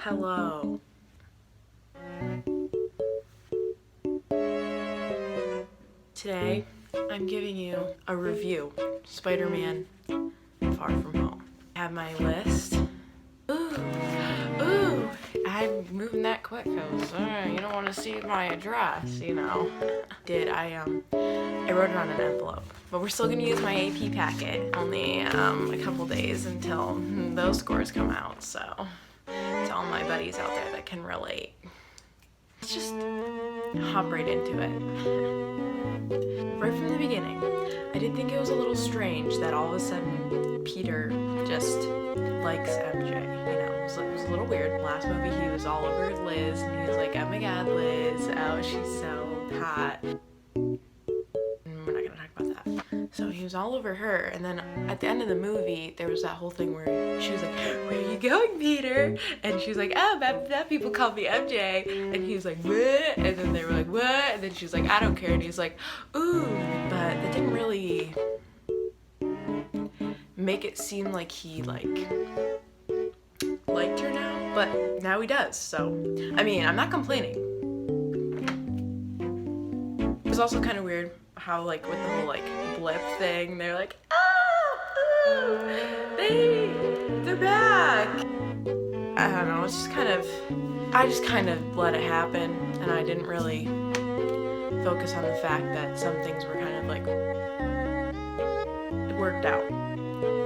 Hello. Today, I'm giving you a review. Spider-Man Far From Home. I have my list. Ooh, I'm moving that quick because you don't want to see my address, you know. I wrote it on an envelope, but we're still gonna use my AP packet. Only a couple days until those scores come out, so to all my buddies out there that can relate. Let's just hop right into it. Right from the beginning, I did think it was a little strange that all of a sudden Peter just likes MJ, you know. It was a little weird. Last movie he was all over Liz and he was like, oh my god, Liz, oh she's so hot. We're not gonna talk about that. So he was all over her, and then at the end of the movie there was that whole thing where she was like, where are you going, Peter? And she was like, oh, that people call me MJ. And he was like, what? And then they were like, what? And then she was like, I don't care. And he's like, ooh. But that didn't really make it seem like he liked her now, but now he does. So I mean, I'm not complaining. It was also kind of weird how with the whole blip thing, they're like, oh, they're back. I don't know, it's just I just kind of let it happen, and I didn't really focus on the fact that some things were kind of it worked out.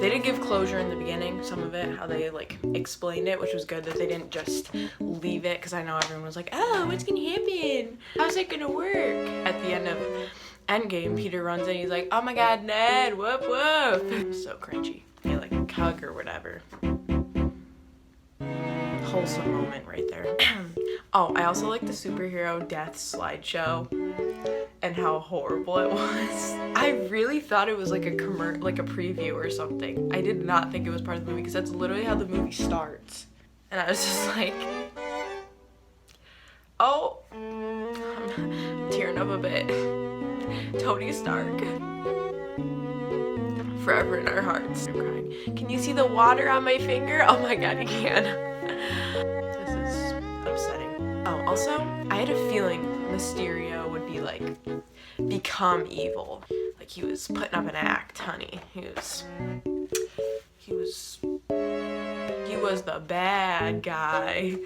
They did give closure in the beginning, some of it, how they explained it, which was good that they didn't just leave it, because I know everyone was like, oh, what's gonna happen? How's it gonna work? At the end of Endgame, Peter runs in, he's like, oh my god, Ned, whoop whoop. So cringy. They hug or whatever. Wholesome moment right there. Oh, I also like the superhero death slideshow and how horrible it was. I really thought it was a preview or something. I did not think it was part of the movie, because that's literally how the movie starts. And I was just like, oh, I'm tearing up a bit. Tony Stark. Forever in our hearts. I'm crying. Can you see the water on my finger? Oh my god, you can. This is upsetting. Oh, also, I had a feeling Mysterio would be become evil. He was putting up an act, honey. He was the bad guy.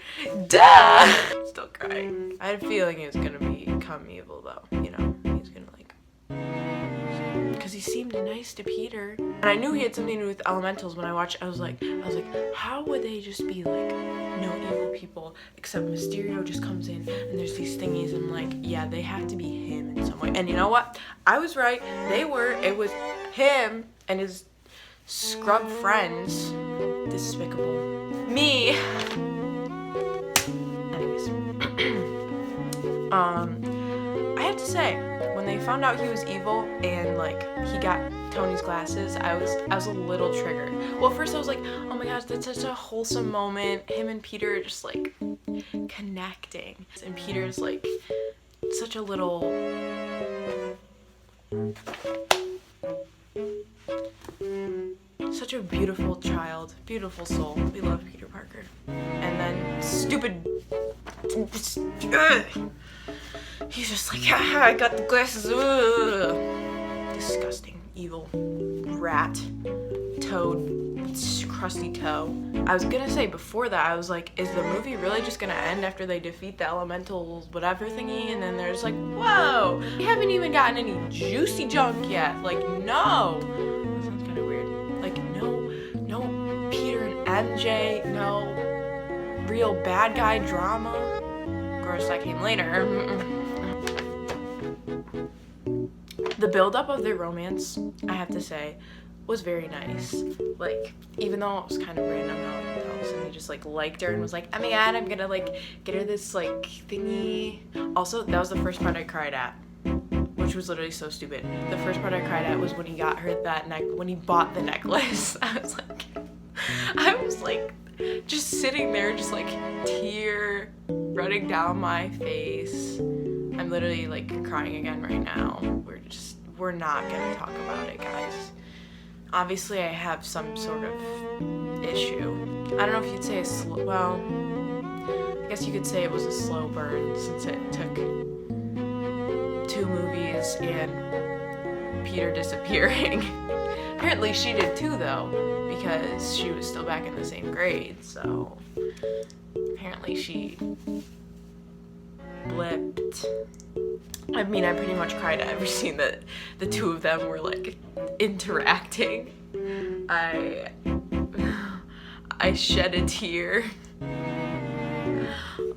Duh! Still crying. I had a feeling he was gonna become evil though, you know. He's gonna because he seemed nice to Peter. And I knew he had something to do with elementals. When I watched, I was like, how would they just be no evil people, except Mysterio just comes in and there's these thingies, and I'm yeah, they have to be him in some way. And you know what? I was right. They were. It was him and his scrub friends. Despicable. Me. Anyways. I have to say, when they found out he was evil and he got Tony's glasses, I was a little triggered. Well, at first I was like, oh my gosh, that's such a wholesome moment. Him and Peter are just connecting. And Peter's such a little such a beautiful child, beautiful soul. We love Peter Parker. And then stupid he's just I got the glasses. Ugh. Disgusting, evil, rat, toad, crusty toe. I was gonna say before that, I was is the movie really just gonna end after they defeat the elementals whatever thingy? And then there's whoa, we haven't even gotten any juicy junk yet. No. That sounds kind of weird. No Peter and MJ, no real bad guy drama. Of course, that came later. The build-up of their romance, I have to say, was very nice. Even though it was kind of random how all of a sudden he just liked her and was like, oh my god, I'm gonna get her this thingy. Also, that was the first part I cried at, which was literally so stupid. The first part I cried at was when he got her when he bought the necklace. I was just sitting there, just tear running down my face. I'm literally crying again right now. We're not gonna talk about it, guys. Obviously I have some sort of issue. I don't know if you'd say well, I guess you could say it was a slow burn since it took 2 movies and Peter disappearing. Apparently she did too though, because she was still back in the same grade, so apparently she blipped. I mean, I pretty much cried at every scene that the 2 of them were like interacting. I shed a tear.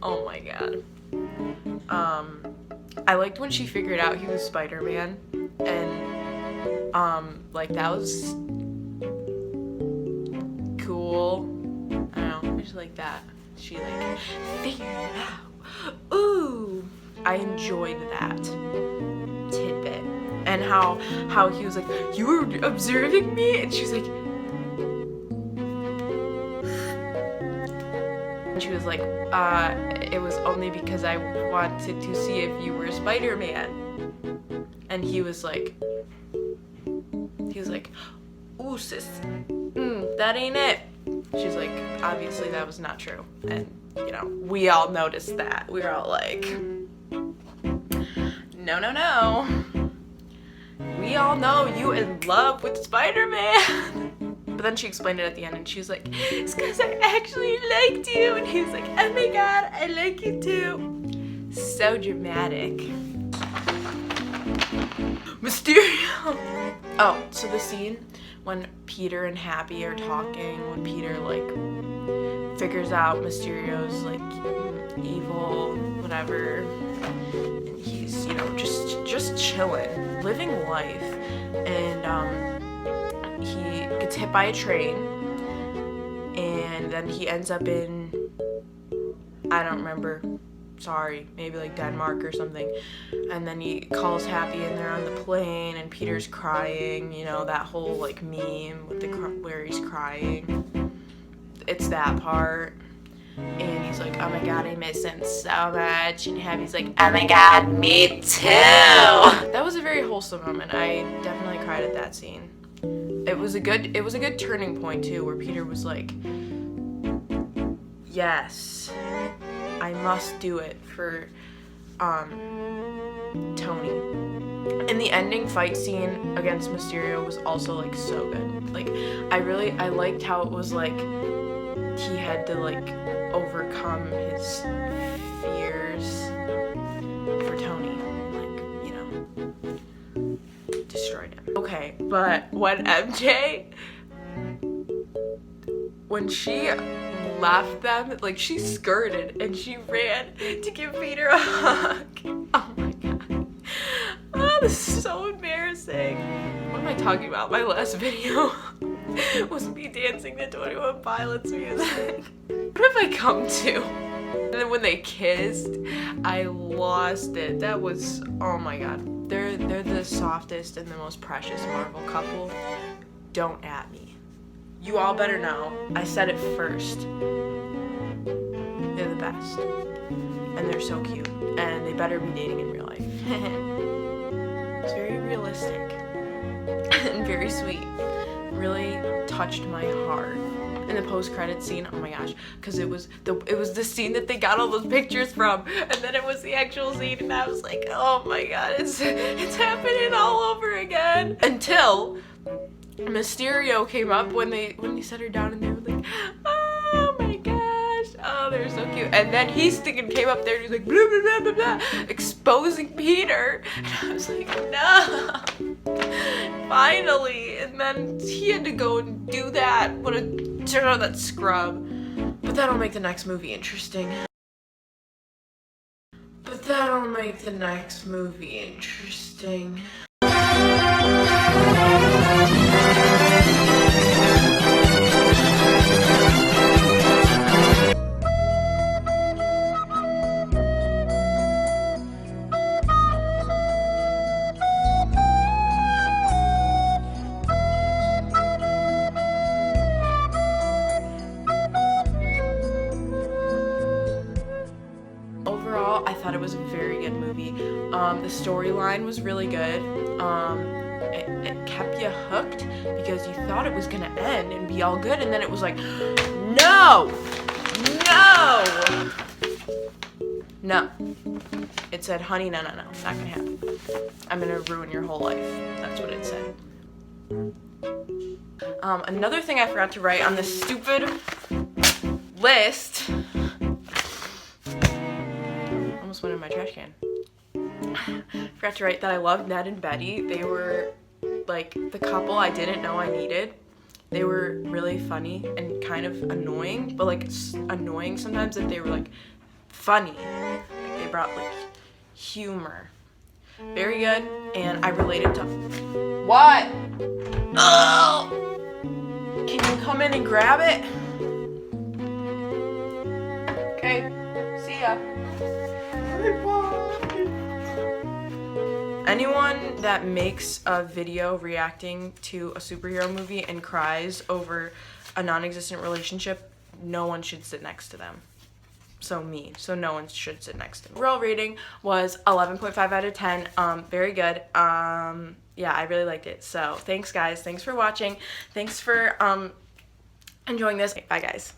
Oh my god. I liked when she figured out he was Spider-Man, and like that was cool. I don't know, I just like that. She like figured it out. Ooh, I enjoyed that tidbit. And how he was like, you were observing me? And she's like, and she was like, it was only because I wanted to see if you were Spider-Man. And he was like, ooh sis, that ain't it. She's like, obviously that was not true. And you know, we all noticed that. We were all like, no. We all know you in love with Spider-Man. But then she explained it at the end and she was like, it's because I actually liked you. And he was like, oh my god, I like you too. So dramatic. Mysterio. Oh, so the scene when Peter and Happy are talking, when Peter like figures out Mysterio's like evil, whatever, and he's, you know, just chilling, living life, and he gets hit by a train, and then he ends up in, I don't remember, sorry, maybe like Denmark or something, and then he calls Happy and they're on the plane and Peter's crying, you know, that whole like meme with the where he's crying. It's that part. And he's like, oh my god, I miss him so much. And Happy's like, oh my god, me too. That was a very wholesome moment. I definitely cried at that scene. It was a good turning point too, where Peter was like, yes, I must do it for Tony. And the ending fight scene against Mysterio was also like so good. Like I liked how it was like he had to like overcome his fears for Tony, like, you know, destroyed him. Okay, but when she left them, like she skirted and she ran to give Peter a hug. Oh my god. Oh, this is so embarrassing. What am I talking about? My last video was me dancing to 21 Pilots music. What have I come to? And then when they kissed, I lost it. That was, oh my god. They're the softest and the most precious Marvel couple. Don't at me. You all better know. I said it first. They're the best. And they're so cute. And they better be dating in real life. It's very realistic. And very sweet. Really touched my heart. And the post-credit scene, oh my gosh, because it was the scene that they got all those pictures from, and then it was the actual scene, and I was like, oh my god, it's happening all over again. Until Mysterio came up when they set her down, and they were like, oh my gosh, oh, they're so cute. And then he came up there and he was like, blah blah blah blah blah, exposing Peter, and I was like, no, finally. And then he had to go and do that. What a turn on that scrub. But that'll make the next movie interesting. Overall, I thought it was a very good movie. The storyline was really good. It kept you hooked because you thought it was gonna end and be all good, and then it was like, no! No. It said, honey, no, not gonna happen. I'm gonna ruin your whole life. That's what it said. Another thing I forgot to write on this stupid list. Almost went in my trash can. Forgot to write that I love Ned and Betty. They were like the couple I didn't know I needed. They were really funny and kind of annoying, but like annoying sometimes that they were like funny. Like they brought like humor. Very good, and I related to. What? Oh! Can you come in and grab it? Okay, see ya. Anyone that makes a video reacting to a superhero movie and cries over a non-existent relationship, no one should sit next to them. So me. So no one should sit next to me. Overall rating was 11.5 out of 10. Very good. Yeah, I really liked it. So thanks guys. Thanks for watching. Thanks for enjoying this. Bye guys.